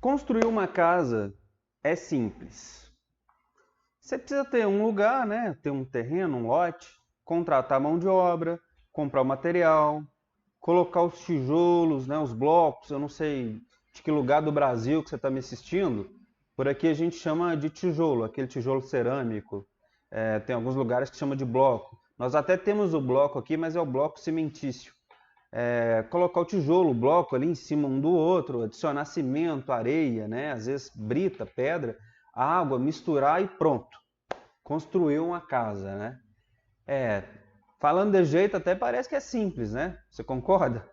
Construir uma casa é simples. Você precisa ter um lugar, né? Ter um terreno, um lote, contratar mão de obra, comprar o material, colocar os tijolos, né? Os blocos. Eu não sei de que lugar do Brasil que você está me assistindo. Por aqui a gente chama de tijolo, aquele tijolo cerâmico. Tem alguns lugares que chama de bloco. Nós até temos o bloco aqui, mas é o bloco cimentício. Colocar o tijolo, o bloco ali em cima um do outro, adicionar cimento, areia, né? Às vezes brita, pedra, água, misturar e pronto. Construiu uma casa, né? É, falando de jeito até parece que é simples, né? Você concorda?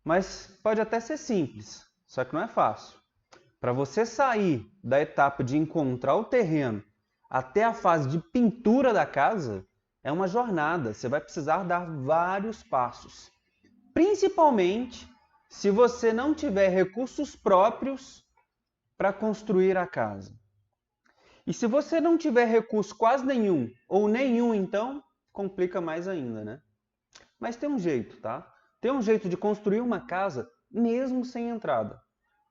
Mas pode até ser simples, só que não é fácil. Para você sair da etapa de encontrar o terreno até a fase de pintura da casa, é uma jornada. Você vai precisar dar vários passos. Principalmente se você não tiver recursos próprios para construir a casa. E se você não tiver recurso quase nenhum, ou nenhum então, complica mais ainda, né? Mas tem um jeito, tá? Tem um jeito de construir uma casa mesmo sem entrada,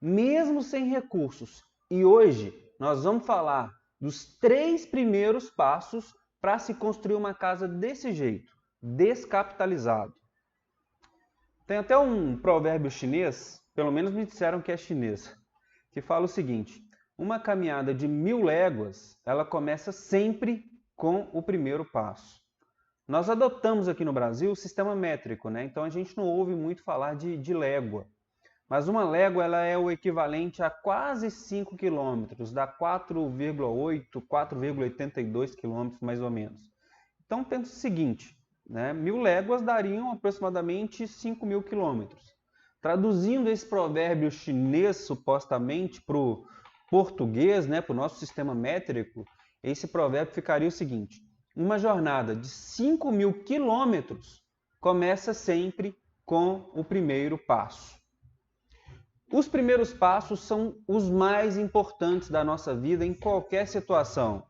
mesmo sem recursos. E hoje nós vamos falar dos 3 primeiros passos para se construir uma casa desse jeito, descapitalizado. Tem até um provérbio chinês, pelo menos me disseram que é chinês, que fala o seguinte: uma caminhada de 1000 léguas, ela começa sempre com o primeiro passo. Nós adotamos aqui no Brasil o sistema métrico, né? Então a gente não ouve muito falar de légua. Mas uma légua ela é o equivalente a quase 5 quilômetros, dá 4,8, 4,82 quilômetros mais ou menos. Então pensa o seguinte, né? 1000 léguas dariam aproximadamente 5.000 quilômetros. Traduzindo esse provérbio chinês supostamente para o português, né, para o nosso sistema métrico, esse provérbio ficaria o seguinte: uma jornada de 5.000 quilômetros começa sempre com o primeiro passo. Os primeiros passos são os mais importantes da nossa vida em qualquer situação.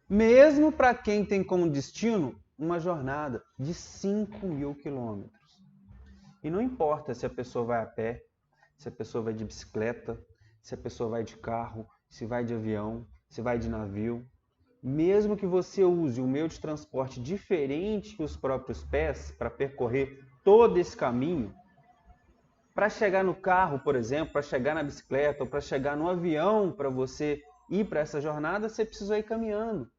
Mesmo para quem tem como destino uma jornada de 5.000 quilômetros. E não importa se a pessoa vai a pé, se a pessoa vai de bicicleta, se a pessoa vai de carro, se vai de avião, se vai de navio. Mesmo que você use um meio de transporte diferente que os próprios pés para percorrer todo esse caminho, para chegar no carro, por exemplo, para chegar na bicicleta ou para chegar no avião para você ir para essa jornada, você precisou ir caminhando.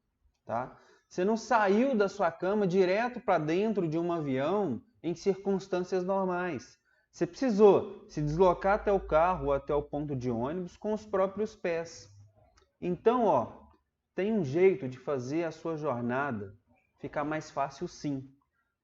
Tá? Você não saiu da sua cama direto para dentro de um avião em circunstâncias normais. Você precisou se deslocar até o carro ou até o ponto de ônibus com os próprios pés. Então, tem um jeito de fazer a sua jornada ficar mais fácil sim.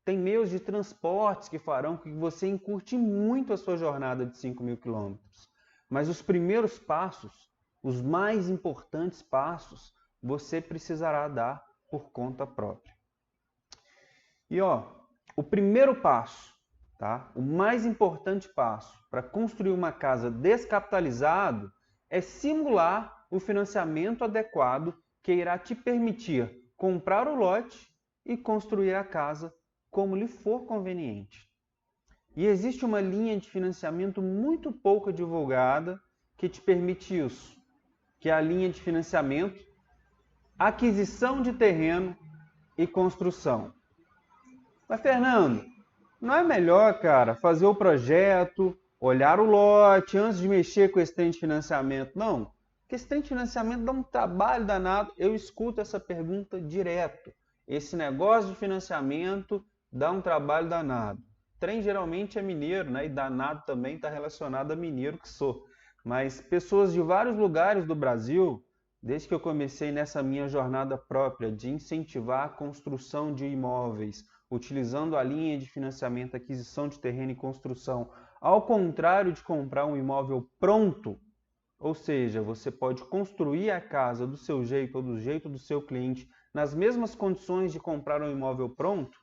Tem meios de transportes que farão com que você encurte muito a sua jornada de 5.000 quilômetros. Mas os primeiros passos, os mais importantes passos, você precisará dar por conta própria. E o primeiro passo, tá? O mais importante passo para construir uma casa descapitalizado é simular o financiamento adequado que irá te permitir comprar o lote e construir a casa como lhe for conveniente. E existe uma linha de financiamento muito pouco divulgada que te permite isso, que é a linha de financiamento aquisição de terreno e construção. Mas, Fernando, não é melhor, cara, fazer o projeto, olhar o lote antes de mexer com esse trem de financiamento? Não, porque esse trem de financiamento dá um trabalho danado. Eu escuto essa pergunta direto. Esse negócio de financiamento dá um trabalho danado. Trem geralmente é mineiro, né? E danado também está relacionado a mineiro que sou. Mas pessoas de vários lugares do Brasil, desde que eu comecei nessa minha jornada própria de incentivar a construção de imóveis, utilizando a linha de financiamento, aquisição de terreno e construção, ao contrário de comprar um imóvel pronto, ou seja, você pode construir a casa do seu jeito ou do jeito do seu cliente, nas mesmas condições de comprar um imóvel pronto,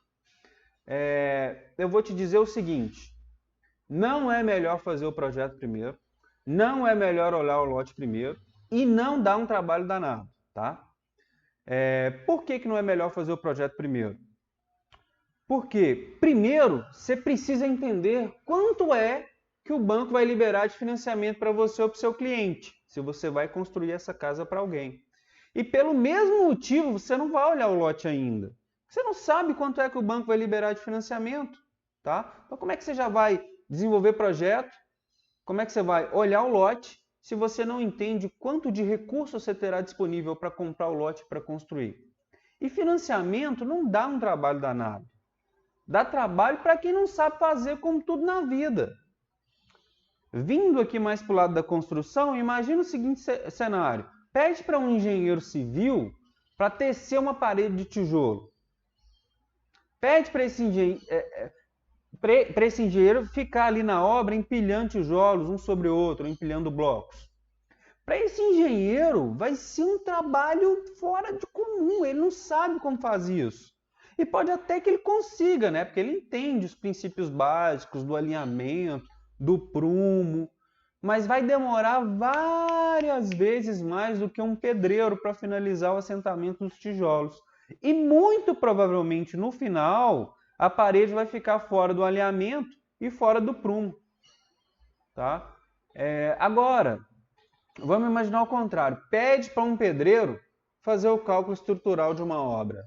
eu vou te dizer o seguinte: não é melhor fazer o projeto primeiro, não é melhor olhar o lote primeiro e não dá um trabalho danado, tá? Por que não é melhor fazer o projeto primeiro? Porque, primeiro, você precisa entender quanto é que o banco vai liberar de financiamento para você ou para o seu cliente, se você vai construir essa casa para alguém. E pelo mesmo motivo, você não vai olhar o lote ainda. Você não sabe quanto é que o banco vai liberar de financiamento. Tá? Então, como é que você já vai desenvolver projeto? Como é que você vai olhar o lote se você não entende quanto de recurso você terá disponível para comprar o lote para construir? E financiamento não dá um trabalho danado. Dá trabalho para quem não sabe fazer, como tudo na vida. Vindo aqui mais para o lado da construção, imagina o seguinte cenário. Pede para um engenheiro civil para tecer uma parede de tijolo. Pede para esse engenheiro ficar ali na obra empilhando tijolos um sobre o outro, empilhando blocos. Para esse engenheiro vai ser um trabalho fora de comum, ele não sabe como fazer isso. E pode até que ele consiga, né? Porque ele entende os princípios básicos do alinhamento, do prumo, mas vai demorar várias vezes mais do que um pedreiro para finalizar o assentamento dos tijolos. E muito provavelmente no final a parede vai ficar fora do alinhamento e fora do prumo. Tá? Agora, vamos imaginar o contrário. Pede para um pedreiro fazer o cálculo estrutural de uma obra.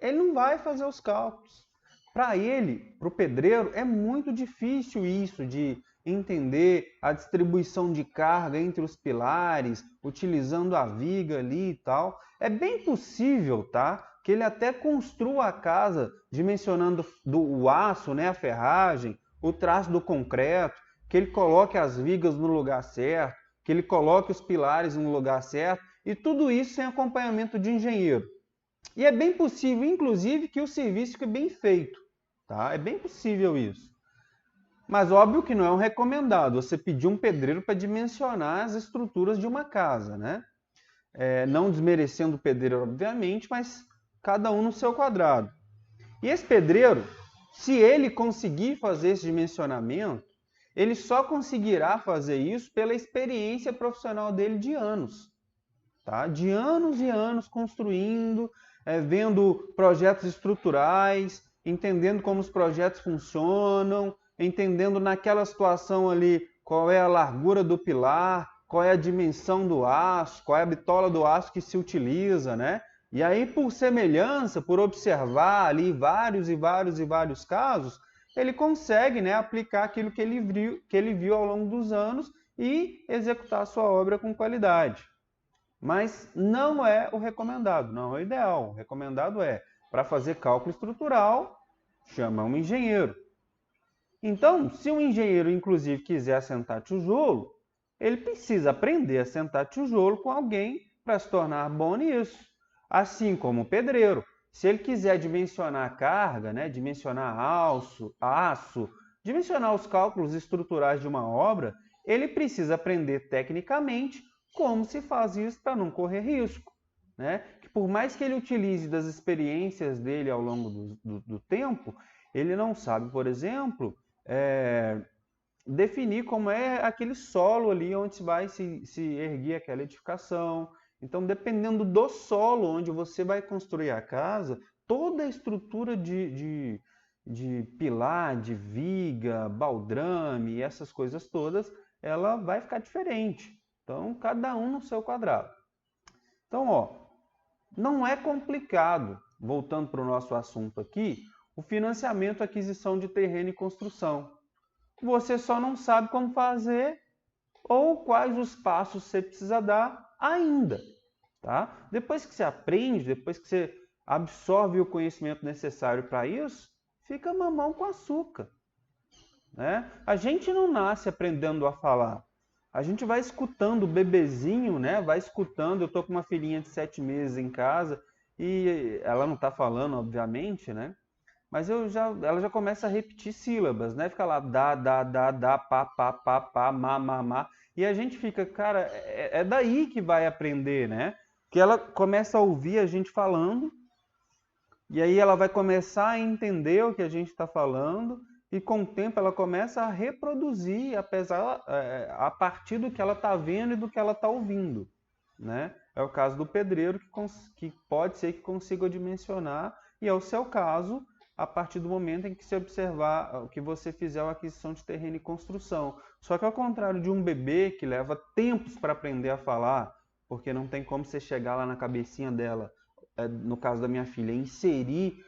Ele não vai fazer os cálculos. Para ele, para o pedreiro, é muito difícil isso de entender a distribuição de carga entre os pilares, utilizando a viga ali e tal. É bem possível, tá, que ele até construa a casa dimensionando o aço, né, a ferragem, o traço do concreto, que ele coloque as vigas no lugar certo, que ele coloque os pilares no lugar certo, e tudo isso sem acompanhamento de engenheiro. E é bem possível, inclusive, que o serviço fique bem feito. Tá? É bem possível isso. Mas óbvio que não é um recomendado você pedir um pedreiro para dimensionar as estruturas de uma casa, né? Não desmerecendo o pedreiro, obviamente, mas cada um no seu quadrado. E esse pedreiro, se ele conseguir fazer esse dimensionamento, ele só conseguirá fazer isso pela experiência profissional dele de anos. Tá? De anos e anos construindo, vendo projetos estruturais, entendendo como os projetos funcionam, entendendo naquela situação ali qual é a largura do pilar, qual é a dimensão do aço, qual é a bitola do aço que se utiliza, né? E aí, por semelhança, por observar ali vários casos, ele consegue, né, aplicar aquilo que ele viu ao longo dos anos e executar a sua obra com qualidade. Mas não é o recomendado, não é o ideal. O recomendado é, para fazer cálculo estrutural, chama um engenheiro. Então, se um engenheiro, inclusive, quiser assentar tijolo, ele precisa aprender a assentar tijolo com alguém para se tornar bom nisso. Assim como o pedreiro. Se ele quiser dimensionar a carga, né, dimensionar aço, dimensionar os cálculos estruturais de uma obra, ele precisa aprender tecnicamente como se faz isso para não correr risco. Né? Que por mais que ele utilize das experiências dele ao longo do tempo, ele não sabe, por exemplo, definir como é aquele solo ali onde vai se erguer aquela edificação. Então, dependendo do solo onde você vai construir a casa, toda a estrutura de pilar, de viga, baldrame, essas coisas todas, ela vai ficar diferente. Então, cada um no seu quadrado. Então, ó, não é complicado, voltando para o nosso assunto aqui, o financiamento, aquisição de terreno e construção. Você só não sabe como fazer ou quais os passos você precisa dar ainda. Tá? Depois que você aprende, depois que você absorve o conhecimento necessário para isso, fica mamão com açúcar. Né? A gente não nasce aprendendo a falar. A gente vai escutando o bebezinho, né? Vai escutando. Eu estou com uma filhinha de 7 meses em casa e ela não está falando, obviamente, né? Mas ela já começa a repetir sílabas, né? Fica lá, dá, pá, má. E a gente fica, cara, é daí que vai aprender, né? Que ela começa a ouvir a gente falando, e aí ela vai começar a entender o que a gente está falando, e com o tempo ela começa a reproduzir, a partir do que ela está vendo e do que ela está ouvindo, né? É o caso do pedreiro, que pode ser que consiga dimensionar, e é o seu caso, a partir do momento em que você observar, que você fizer a aquisição de terreno e construção. Só que ao contrário de um bebê que leva tempos para aprender a falar, porque não tem como você chegar lá na cabecinha dela, no caso da minha filha, inserir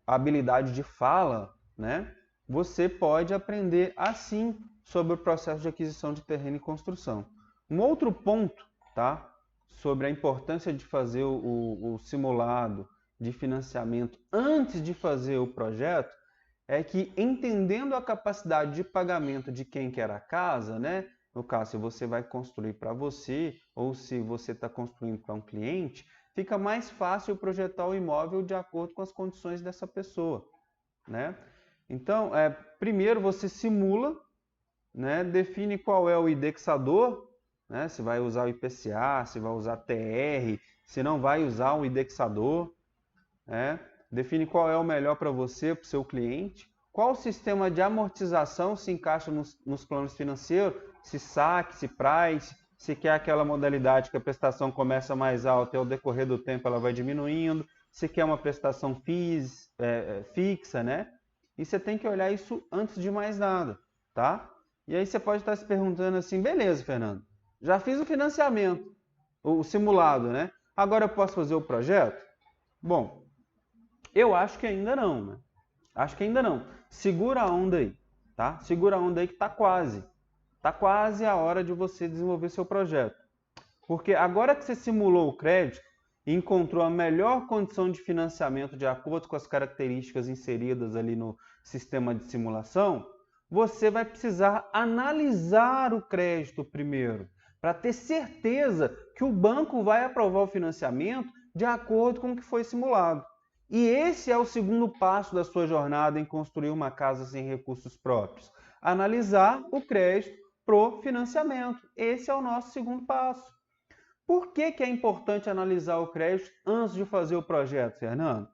a habilidade de fala, né? Você pode aprender assim sobre o processo de aquisição de terreno e construção. Um outro ponto, tá? Sobre a importância de fazer o simulado de financiamento antes de fazer o projeto, é que entendendo a capacidade de pagamento de quem quer a casa, né? No caso, se você vai construir para você ou se você está construindo para um cliente, fica mais fácil projetar o imóvel de acordo com as condições dessa pessoa, né? Então, primeiro você simula, né? Define qual é o indexador, né? Se vai usar o IPCA, se vai usar TR, se não vai usar um indexador, né? Define qual é o melhor para você, para o seu cliente, qual sistema de amortização se encaixa nos planos financeiros, se saque, se price, se quer aquela modalidade que a prestação começa mais alta e ao decorrer do tempo ela vai diminuindo, se quer uma prestação fixa, né? E você tem que olhar isso antes de mais nada, tá? E aí você pode estar se perguntando assim, beleza, Fernando, já fiz o financiamento, o simulado, né? Agora eu posso fazer o projeto? Bom, eu acho que ainda não, né? Acho que ainda não. Segura a onda aí, tá? Segura a onda aí que tá quase. Tá quase a hora de você desenvolver seu projeto. Porque agora que você simulou o crédito e encontrou a melhor condição de financiamento de acordo com as características inseridas ali no sistema de simulação, você vai precisar analisar o crédito primeiro, para ter certeza que o banco vai aprovar o financiamento de acordo com o que foi simulado. E esse é o segundo passo da sua jornada em construir uma casa sem recursos próprios. Analisar o crédito pro financiamento. Esse é o nosso segundo passo. Por que é importante analisar o crédito antes de fazer o projeto, Fernando?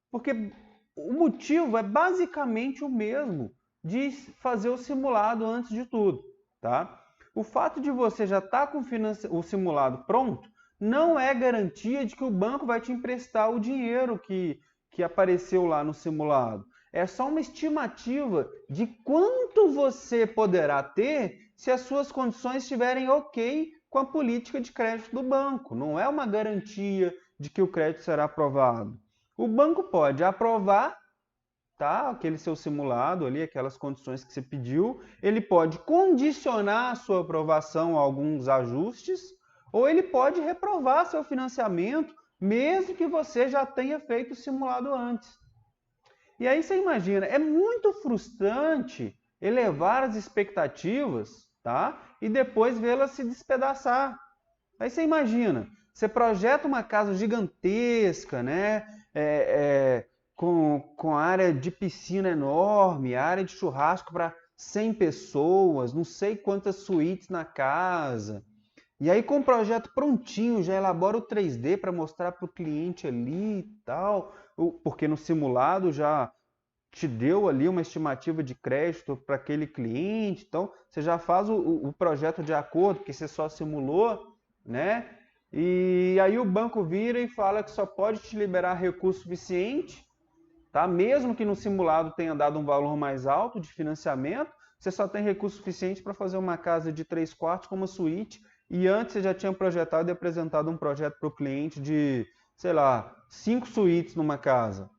Porque o motivo é basicamente o mesmo de fazer o simulado antes de tudo, tá? O fato de você já estar com o simulado pronto não é garantia de que o banco vai te emprestar o dinheiro que apareceu lá no simulado. É só uma estimativa de quanto você poderá ter se as suas condições estiverem ok com a política de crédito do banco. Não é uma garantia de que o crédito será aprovado. O banco pode aprovar, tá, aquele seu simulado ali, aquelas condições que você pediu. Ele pode condicionar a sua aprovação a alguns ajustes, ou ele pode reprovar seu financiamento, mesmo que você já tenha feito o simulado antes. E aí você imagina, é muito frustrante elevar as expectativas, tá? E depois vê-las se despedaçar. Aí você imagina, você projeta uma casa gigantesca, né? Com área de piscina enorme, área de churrasco para 100 pessoas, não sei quantas suítes na casa. E aí com o projeto prontinho, já elabora o 3D para mostrar para o cliente ali e tal, porque no simulado já te deu ali uma estimativa de crédito para aquele cliente, então você já faz o projeto de acordo, porque você só simulou, né? E aí o banco vira e fala que só pode te liberar recurso suficiente, tá? Mesmo que no simulado tenha dado um valor mais alto de financiamento, você só tem recurso suficiente para fazer uma casa de 3 quartos com uma suíte, e antes você já tinha projetado e apresentado um projeto para o cliente de, sei lá, 5 suítes numa casa.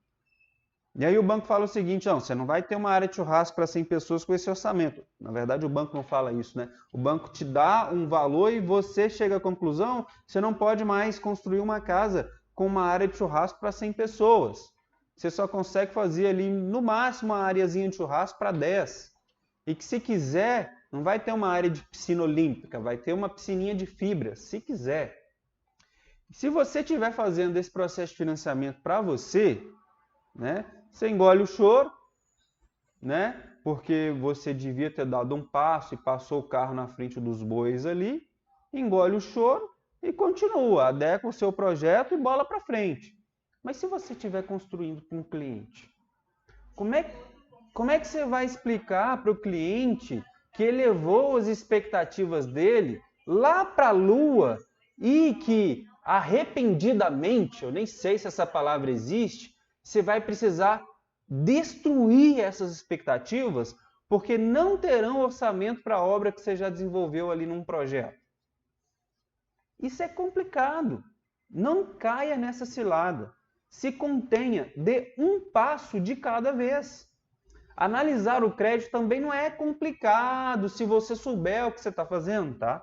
E aí o banco fala o seguinte, não, você não vai ter uma área de churrasco para 100 pessoas com esse orçamento. Na verdade, o banco não fala isso, né? O banco te dá um valor e você chega à conclusão que você não pode mais construir uma casa com uma área de churrasco para 100 pessoas. Você só consegue fazer ali, no máximo, uma areazinha de churrasco para 10. E que se quiser, não vai ter uma área de piscina olímpica, vai ter uma piscininha de fibra, se quiser. Se você estiver fazendo esse processo de financiamento para você, né? Você engole o choro, né? Porque você devia ter dado um passo e passou o carro na frente dos bois ali, engole o choro e continua, adequa o seu projeto e bola para frente. Mas se você estiver construindo para um cliente, como é que você vai explicar para o cliente que elevou as expectativas dele lá para a lua e que arrependidamente, eu nem sei se essa palavra existe, você vai precisar destruir essas expectativas porque não terão orçamento para a obra que você já desenvolveu ali num projeto. Isso é complicado. Não caia nessa cilada. Se contenha, dê um passo de cada vez. Analisar o crédito também não é complicado se você souber o que você está fazendo, tá?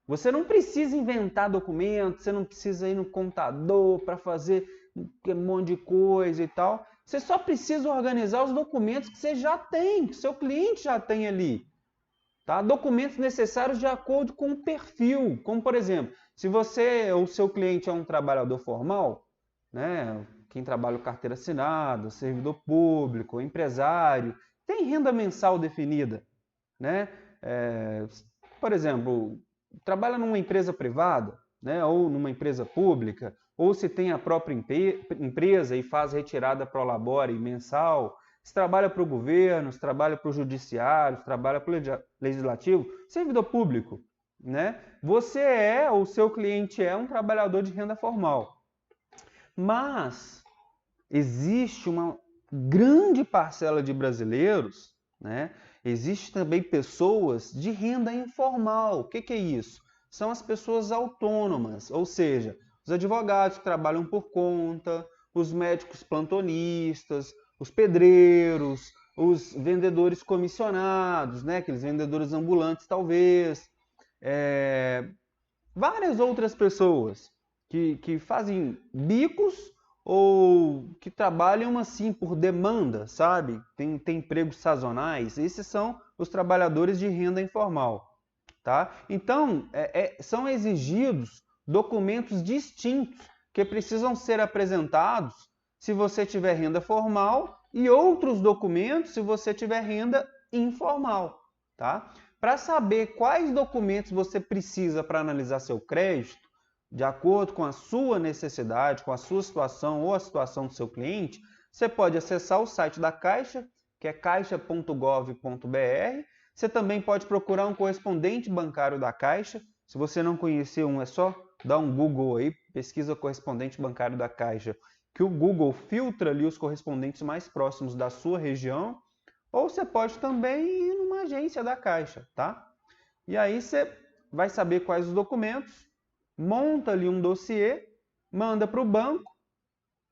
Você não precisa inventar documentos, você não precisa ir no contador para fazer um monte de coisa e tal. Você só precisa organizar os documentos que você já tem, que o seu cliente já tem ali. Tá? Documentos necessários de acordo com o perfil. Como, por exemplo, se você ou o seu cliente é um trabalhador formal, né? Quem trabalha com carteira assinada, servidor público, empresário, tem renda mensal definida. Né? Por exemplo, trabalha numa empresa privada, né? Ou numa empresa pública, ou se tem a própria empresa e faz retirada pro labore mensal, se trabalha para o governo, se trabalha para o judiciário, se trabalha para o legislativo, servidor público, né? Você ou seu cliente é um trabalhador de renda formal. Mas existe uma grande parcela de brasileiros, né? Existe também pessoas de renda informal. O que é isso? São as pessoas autônomas, ou seja, os advogados que trabalham por conta, os médicos plantonistas, os pedreiros, os vendedores comissionados, né? Aqueles vendedores ambulantes, talvez. Várias outras pessoas que fazem bicos ou que trabalham assim por demanda, sabe? Tem empregos sazonais. Esses são os trabalhadores de renda informal, tá? Então, são exigidos documentos distintos que precisam ser apresentados se você tiver renda formal e outros documentos se você tiver renda informal, tá? Para saber quais documentos você precisa para analisar seu crédito, de acordo com a sua necessidade, com a sua situação ou a situação do seu cliente, você pode acessar o site da Caixa, que é caixa.gov.br. Você também pode procurar um correspondente bancário da Caixa. Se você não conhecer um, é só dar um Google aí, pesquisa correspondente bancário da Caixa, que o Google filtra ali os correspondentes mais próximos da sua região. Ou você pode também ir numa agência da Caixa, tá? E aí você vai saber quais os documentos, monta ali um dossiê, manda para o banco,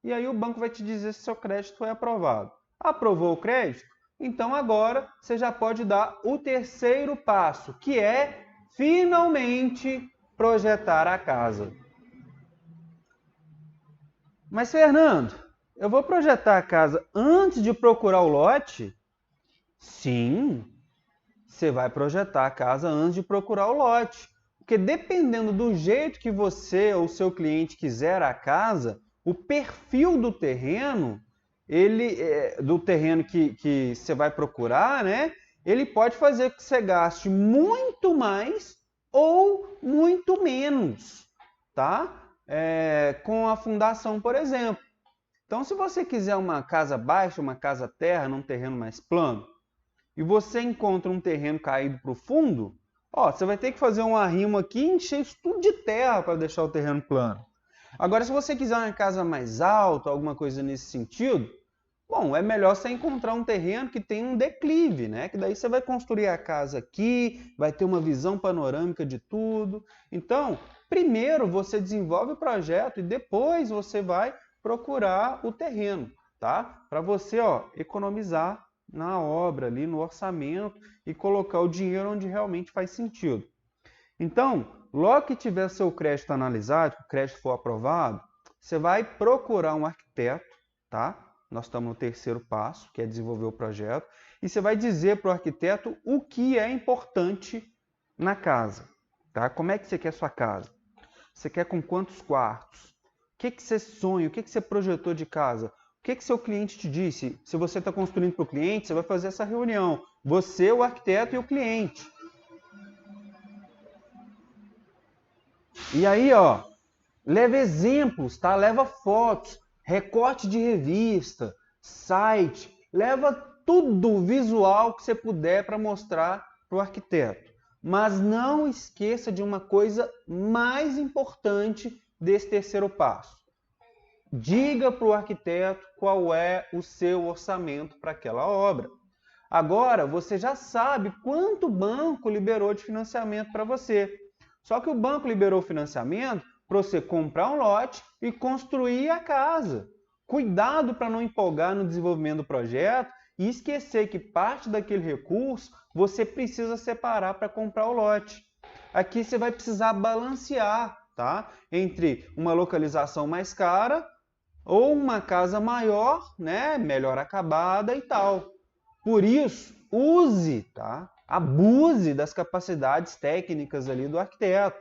e aí o banco vai te dizer se seu crédito foi aprovado. Aprovou o crédito? Então agora você já pode dar o terceiro passo, que é finalmente projetar a casa. Mas Fernando, eu vou projetar a casa antes de procurar o lote? Sim, você vai projetar a casa antes de procurar o lote. Porque dependendo do jeito que você ou seu cliente quiser a casa, o perfil do terreno, do terreno que você vai procurar, né? Ele pode fazer com que você gaste muito mais ou muito menos, tá? Com a fundação, por exemplo. Então, se você quiser uma casa baixa, uma casa terra, num terreno mais plano, e você encontra um terreno caído para o fundo, você vai ter que fazer um arrimo aqui e encher isso tudo de terra para deixar o terreno plano. Agora, se você quiser uma casa mais alta, alguma coisa nesse sentido, bom, é melhor você encontrar um terreno que tem um declive, né? Que daí você vai construir a casa aqui, vai ter uma visão panorâmica de tudo. Então, primeiro você desenvolve o projeto e depois você vai procurar o terreno, tá? Para você, economizar na obra ali, no orçamento e colocar o dinheiro onde realmente faz sentido. Então, logo que tiver seu crédito analisado, que o crédito for aprovado, você vai procurar um arquiteto, tá? Nós estamos no terceiro passo, que é desenvolver o projeto, e você vai dizer para o arquiteto o que é importante na casa, tá? Como é que você quer a sua casa? Você quer com quantos quartos? O que você sonha? O que você projetou de casa? O que seu cliente te disse? Se você está construindo para o cliente, você vai fazer essa reunião. Você, o arquiteto e o cliente. E aí, leva exemplos, tá? Leva fotos, recorte de revista, site, leva tudo visual que você puder para mostrar para o arquiteto. Mas não esqueça de uma coisa mais importante desse terceiro passo. diga para o arquiteto qual é o seu orçamento para aquela obra. Agora, você já sabe quanto o banco liberou de financiamento para você. Só que o banco liberou o financiamento para você comprar um lote e construir a casa. Cuidado para não empolgar no desenvolvimento do projeto e esquecer que parte daquele recurso você precisa separar para comprar o lote. Aqui você vai precisar balancear, tá? Entre uma localização mais cara ou uma casa maior, né? Melhor acabada e tal. Por isso, use, tá? Abuse das capacidades técnicas ali do arquiteto.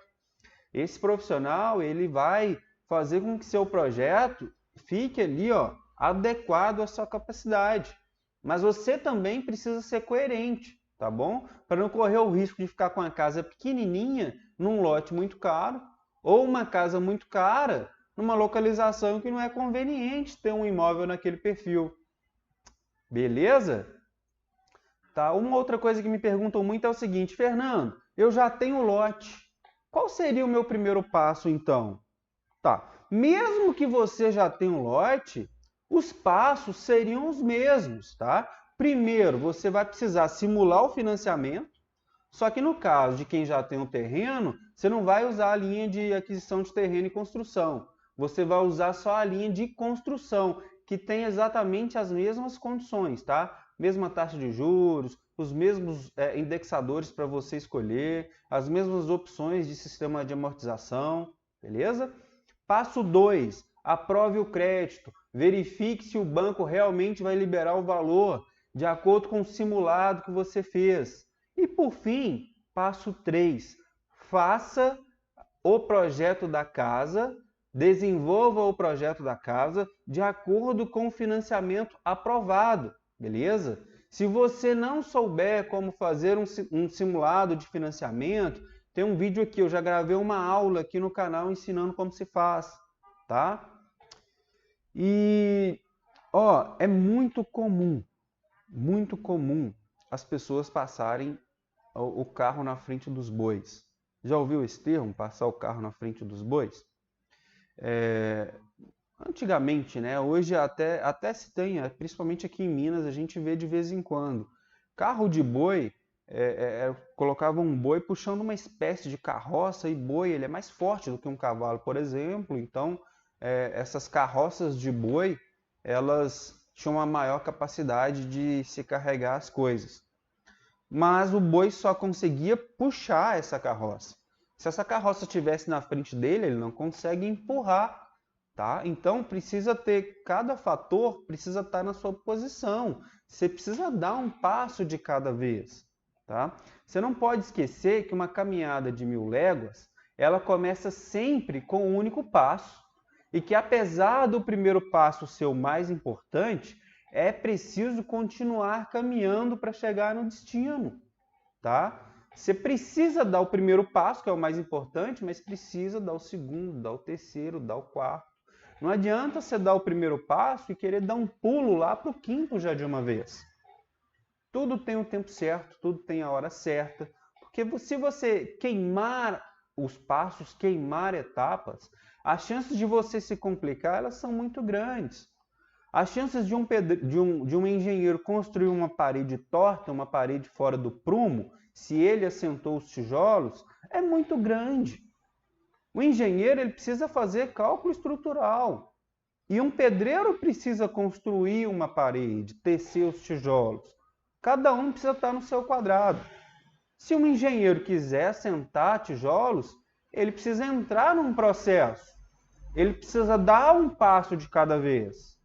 Esse profissional, ele vai fazer com que seu projeto fique ali, ó, adequado à sua capacidade. Mas você também precisa ser coerente, tá bom? Para não correr o risco de ficar com uma casa pequenininha num lote muito caro ou uma casa muito cara numa localização que não é conveniente ter um imóvel naquele perfil. Beleza? Tá? Uma outra coisa que me perguntam muito é o seguinte: Fernando, eu já tenho lote. Qual seria o meu primeiro passo, então? Tá. Mesmo que você já tenha um lote, os passos seriam os mesmos, tá? Primeiro, você vai precisar simular o financiamento, só que no caso de quem já tem um terreno, você não vai usar a linha de aquisição de terreno e construção. Você vai usar só a linha de construção, que tem exatamente as mesmas condições, tá? Mesma taxa de juros, os mesmos indexadores para você escolher, as mesmas opções de sistema de amortização, beleza? Passo 2, aprove o crédito, verifique se o banco realmente vai liberar o valor de acordo com o simulado que você fez. E por fim, passo 3, faça o projeto da casa, desenvolva o projeto da casa de acordo com o financiamento aprovado, beleza? Se você não souber como fazer um simulado de financiamento, tem um vídeo aqui, eu já gravei uma aula aqui no canal ensinando como se faz, tá? E, ó, é muito comum as pessoas passarem o carro na frente dos bois. Já ouviu esse termo, passar o carro na frente dos bois? Antigamente, né? Hoje até se tem, principalmente aqui em Minas, a gente vê de vez em quando. Carro de boi, colocava um boi puxando uma espécie de carroça, e boi ele é mais forte do que um cavalo, por exemplo. Então, essas carroças de boi, elas tinham uma maior capacidade de se carregar as coisas. Mas o boi só conseguia puxar essa carroça. Se essa carroça estivesse na frente dele, ele não consegue empurrar. Tá? Então, cada fator precisa estar na sua posição. Você precisa dar um passo de cada vez. Tá? Você não pode esquecer que uma caminhada de 1000 léguas, ela começa sempre com um único passo. E que apesar do primeiro passo ser o mais importante, é preciso continuar caminhando para chegar no destino. Tá? Você precisa dar o primeiro passo, que é o mais importante, mas precisa dar o segundo, dar o terceiro, dar o quarto. Não adianta você dar o primeiro passo e querer dar um pulo lá para o quinto já de uma vez. Tudo tem o tempo certo, tudo tem a hora certa. Porque se você queimar os passos, queimar etapas, as chances de você se complicar, elas são muito grandes. As chances de um engenheiro construir uma parede torta, uma parede fora do prumo, se ele assentou os tijolos, é muito grande. O engenheiro ele precisa fazer cálculo estrutural. E um pedreiro precisa construir uma parede, tecer os tijolos. Cada um precisa estar no seu quadrado. Se um engenheiro quiser assentar tijolos, ele precisa entrar num processo. Ele precisa dar um passo de cada vez.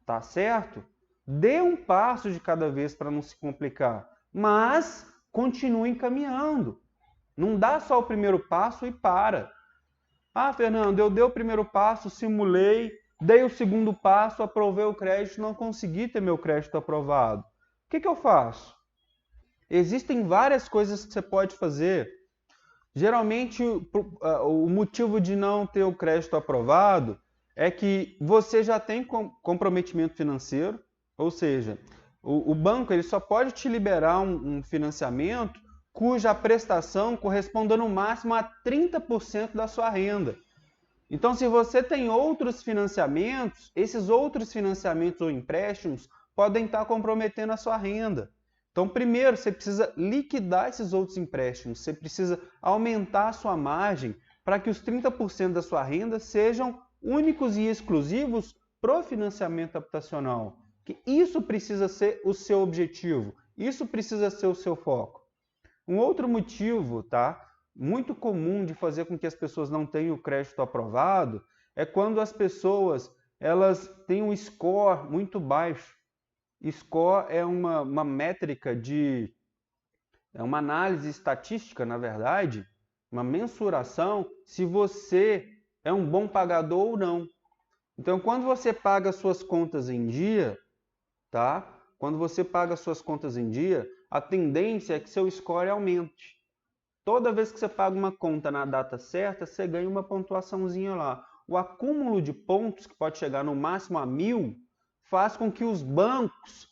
Tá certo? Dê um passo de cada vez para não se complicar. Mas continue caminhando. Não dá só o primeiro passo e para. Ah, Fernando, eu dei o primeiro passo, simulei, dei o segundo passo, aprovei o crédito, não consegui ter meu crédito aprovado. O que eu faço? Existem várias coisas que você pode fazer. Geralmente, o motivo de não ter o crédito aprovado é que você já tem comprometimento financeiro, ou seja, o banco ele só pode te liberar um financiamento cuja prestação corresponda no máximo a 30% da sua renda. Então, se você tem outros financiamentos, esses outros financiamentos ou empréstimos podem estar comprometendo a sua renda. Então, primeiro, você precisa liquidar esses outros empréstimos, você precisa aumentar a sua margem para que os 30% da sua renda sejam únicos e exclusivos para o financiamento habitacional. Que isso precisa ser o seu objetivo, isso precisa ser o seu foco. Um outro motivo, tá, muito comum de fazer com que as pessoas não tenham o crédito aprovado é quando as pessoas elas têm um score muito baixo. Score é uma métrica é uma análise estatística, na verdade, uma mensuração se você é um bom pagador ou não. Então, quando você paga suas contas em dia, tá? Quando você paga suas contas em dia, a tendência é que seu score aumente. Toda vez que você paga uma conta na data certa, você ganha uma pontuaçãozinha lá. O acúmulo de pontos, que pode chegar no máximo a 1000, faz com que os bancos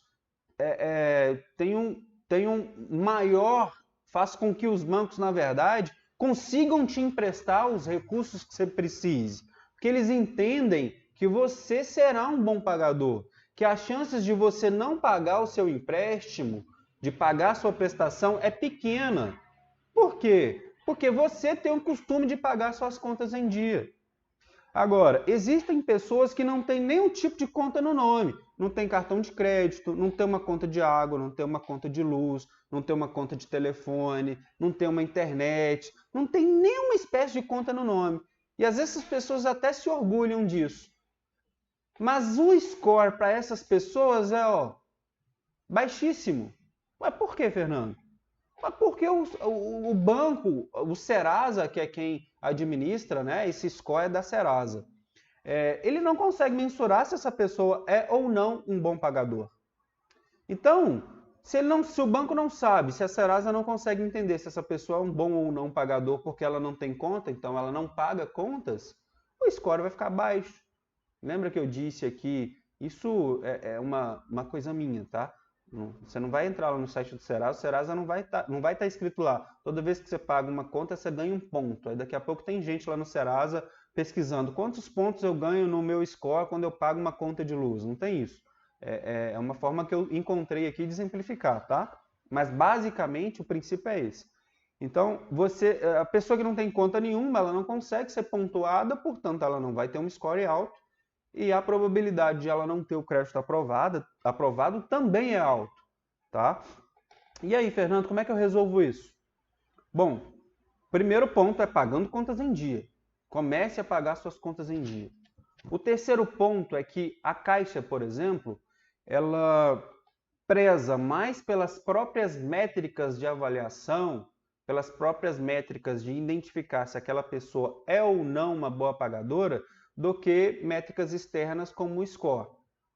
tenham maior, faz com que os bancos, na verdade, consigam te emprestar os recursos que você precise. Porque eles entendem que você será um bom pagador, que as chances de você não pagar o seu empréstimo, de pagar a sua prestação, é pequena. Por quê? Porque você tem o costume de pagar suas contas em dia. Agora, existem pessoas que não têm nenhum tipo de conta no nome. Não tem cartão de crédito, não tem uma conta de água, não tem uma conta de luz, não tem uma conta de telefone, não tem uma internet, não tem nenhuma espécie de conta no nome. E às vezes as pessoas até se orgulham disso. Mas o score para essas pessoas é baixíssimo. Mas por quê, Fernando? Mas porque o banco, o Serasa, que é quem administra, né, esse score é da Serasa, ele não consegue mensurar se essa pessoa é ou não um bom pagador. Então, se o banco não sabe, se a Serasa não consegue entender se essa pessoa é um bom ou não pagador porque ela não tem conta, então ela não paga contas, o score vai ficar baixo. Lembra que eu disse aqui, isso é uma coisa minha, tá? Você não vai entrar lá no site do Serasa, o Serasa não vai estar escrito lá. Toda vez que você paga uma conta, você ganha um ponto. Aí daqui a pouco tem gente lá no Serasa pesquisando quantos pontos eu ganho no meu score quando eu pago uma conta de luz. Não tem isso. É uma forma que eu encontrei aqui de exemplificar, tá? Mas basicamente o princípio é esse. Então, a pessoa que não tem conta nenhuma, ela não consegue ser pontuada, portanto, ela não vai ter um score alto. E a probabilidade de ela não ter o crédito aprovado também é alto, tá? E aí, Fernando, como é que eu resolvo isso? Bom, primeiro ponto é pagando contas em dia. Comece a pagar suas contas em dia. O terceiro ponto é que a Caixa, por exemplo, ela preza mais pelas próprias métricas de avaliação, pelas próprias métricas de identificar se aquela pessoa é ou não uma boa pagadora, do que métricas externas como o score,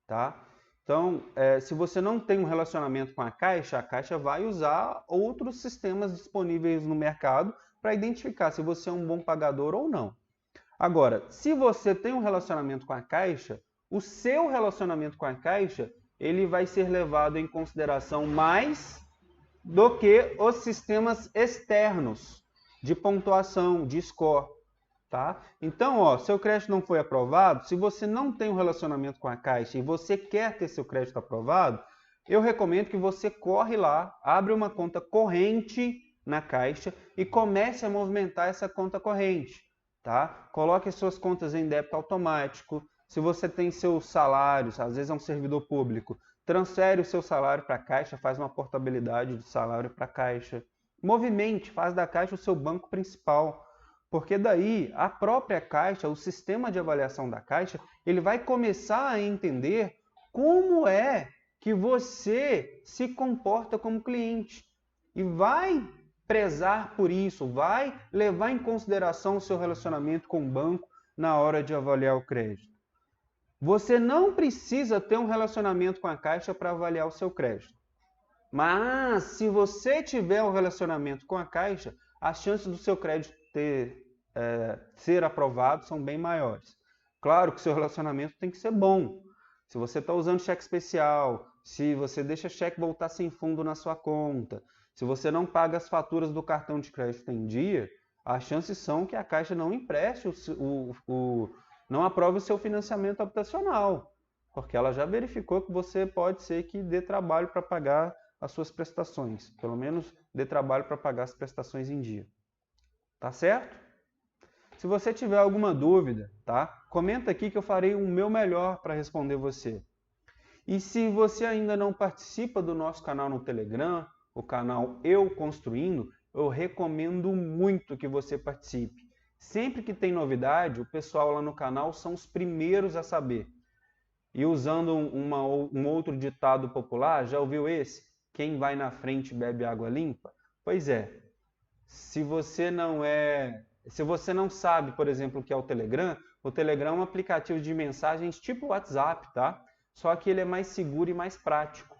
tá? Então, se você não tem um relacionamento com a Caixa vai usar outros sistemas disponíveis no mercado para identificar se você é um bom pagador ou não. Agora, se você tem um relacionamento com a Caixa, o seu relacionamento com a Caixa, ele vai ser levado em consideração mais do que os sistemas externos de pontuação, de score. Tá? Então, seu crédito não foi aprovado, se você não tem um relacionamento com a Caixa e você quer ter seu crédito aprovado, eu recomendo que você corre lá, abre uma conta corrente na Caixa e comece a movimentar essa conta corrente. Tá? Coloque as suas contas em débito automático. Se você tem seus salários, às vezes é um servidor público, transfere o seu salário para a Caixa, faz uma portabilidade de salário para a Caixa. Movimente, faz da Caixa o seu banco principal. Porque daí a própria Caixa, o sistema de avaliação da Caixa, ele vai começar a entender como é que você se comporta como cliente. E vai prezar por isso, vai levar em consideração o seu relacionamento com o banco na hora de avaliar o crédito. Você não precisa ter um relacionamento com a Caixa para avaliar o seu crédito. Mas se você tiver um relacionamento com a Caixa, as chances do seu crédito ser aprovado são bem maiores. Claro que o seu relacionamento tem que ser bom. Se você está usando cheque especial, se você deixa cheque voltar sem fundo na sua conta, se você não paga as faturas do cartão de crédito em dia, as chances são que a Caixa não empreste, não aprove o seu financiamento habitacional, porque ela já verificou que você pode ser que dê trabalho para pagar as suas prestações, pelo menos dê trabalho para pagar as prestações em dia. Tá certo? Se você tiver alguma dúvida, tá? Comenta aqui que eu farei o meu melhor para responder você. E se você ainda não participa do nosso canal no Telegram, o canal Eu Construindo, eu recomendo muito que você participe. Sempre que tem novidade, o pessoal lá no canal são os primeiros a saber. E usando um outro ditado popular, já ouviu esse? Quem vai na frente bebe água limpa? Pois é, se você não sabe, por exemplo, o que é o Telegram é um aplicativo de mensagens tipo WhatsApp, tá? Só que ele é mais seguro e mais prático.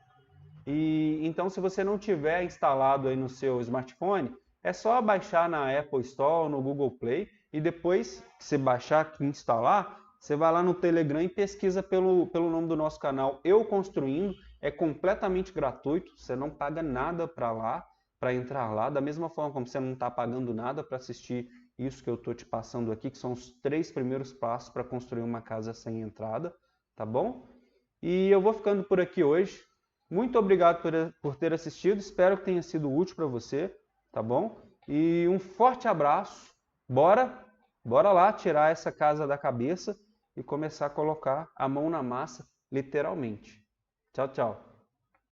E então, se você não tiver instalado aí no seu smartphone, é só baixar na Apple Store ou no Google Play e depois que você baixar e instalar, você vai lá no Telegram e pesquisa pelo nome do nosso canal Eu Construindo. É completamente gratuito, você não paga nada para entrar lá, da mesma forma como você não está pagando nada para assistir isso que eu estou te passando aqui, que são os 3 primeiros passos para construir uma casa sem entrada, tá bom? E eu vou ficando por aqui hoje. Muito obrigado por ter assistido. Espero que tenha sido útil para você, tá bom? E um forte abraço. Bora lá tirar essa casa da cabeça e começar a colocar a mão na massa, literalmente. Tchau, tchau.